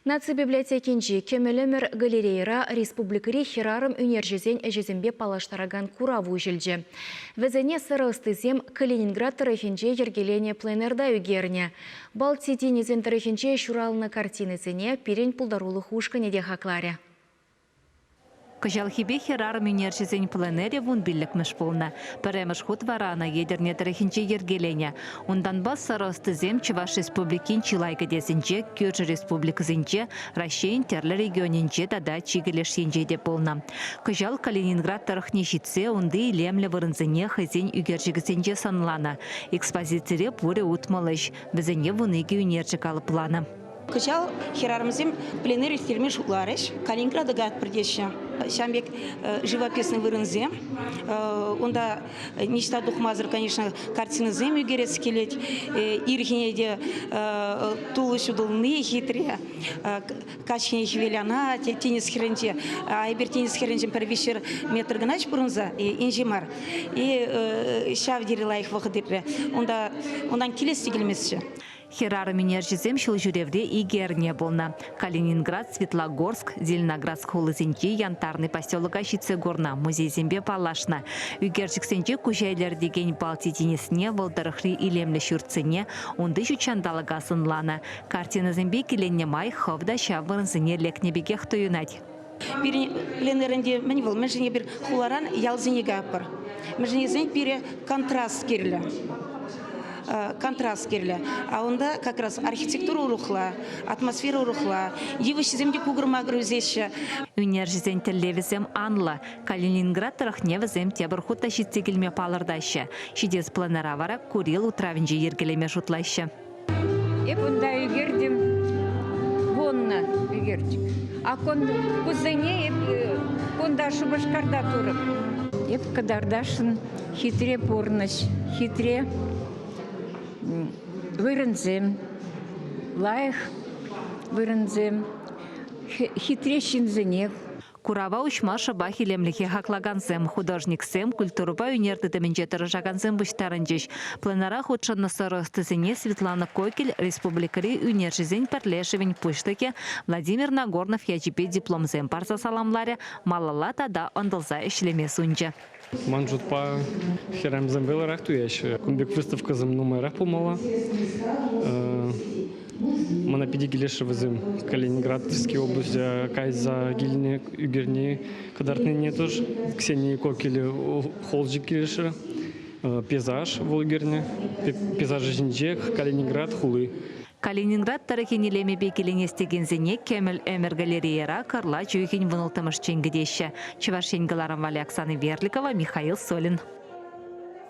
Наци библиотекинчи кемелемер галереяра республикари хирарым үнержезен әжезембе палаштараган кураву жилже. Везене сырыстызем Калининград тарихинче ергелене пленерда үгерне. Балтидинезен тарихинче шуралны картинезене пирен пулдарулы хушкане де хакларе. Кыжалхибе хирарым үнержезен пленере вун биллікміш болна. Піреміш худ варана едерне тарихинче ергелене. Ондан бас сырыстызем Чуваш республикин Чилайка десінче, Кюржі республикасынче, Рашейн терлі регионинче тада чигелешсенже де болна. Кыжал Калининград тарихне житсе, онды илемлі вырынзыне хызен үгержігісенже санлана. Экспозицире пуре утмалыш, бізіне вуныге үнержік алып планы. Кычал хирарымызем пленер истерме шукларыш, Калининграда гад придеща. Шамбек живописный вырынзе. Онда нечто духмазыр, конечно, картины зем үгерец келет. Ирхинеде тулышу дулны хитре. Качхине хвеляна, тенис херенче. Айбер тенис херенче первишер метр ганач бурунза, инжимар. И шавдири лайх вахадире. Ондан келесі келмесші. Хирарым үнержезем шыл жүревде игерне болна. Калининград, Светлогорск, Зеленоградск холызенче янтарный поселога Щицегорна, музейзембе палашна. Үгержіксенче күжайлер деген Балтидинесіне волдарықри илемлі шүртсіне, онды жүчандалыға сынлана. Картиназембе келенне май ховда шавырынзыне лекнебеге хтойынать. Пленерінде мен бол, мен бір хуларан ялзенеге апыр. Мен бір контраст керлі. Контраст керлі. А онда как раз архитектура урухла, атмосфера урухла, евішіземде кугырма грузеші. Үнержізен тіллевізем анла. Калининград тарахневізем тебір хутта шитсегілме палырдайшы. Шидес планера вара Курил утравинже ергелеме жутлайшы. Онда үгердім, вонна үгердік. А күзіне онда шубашқарда тұрып. Еп қадардашын хитре порныш, хитре вырынзем, лайх вырынзем, хитрещинзенек. Курава учмаша бахилемлихе хаклаганзем, художниксем, культурба үнердідімінже тұрыжаганзем бұштарынжеш. Пленара худшанны сырыстызене Светлана Койкель республикари үнержізен пәрлешевен пұштыке Владимир Нагорнов яжипе дипломзем парса саламларе малалата да ондылза ішлеме сүнже. Манжутпа херамзем веларах туяш. Кунбек выставка зем номерах помала. Мана педигилеше везем Калининградской области, кайза гильне үгерни кадартны не тоже. Ксении Кокеле холжик келеше. Пейзаж в үгерне, пейзаж жинжек, Калининград хулы. Калининград тарихинелеме бекеленестегензене Кемел Эмер галереяра карла жүйген вынылтымыш ченгідеші. Чувашенгаларам Вали Оксаны Верликова, Михаил Солин.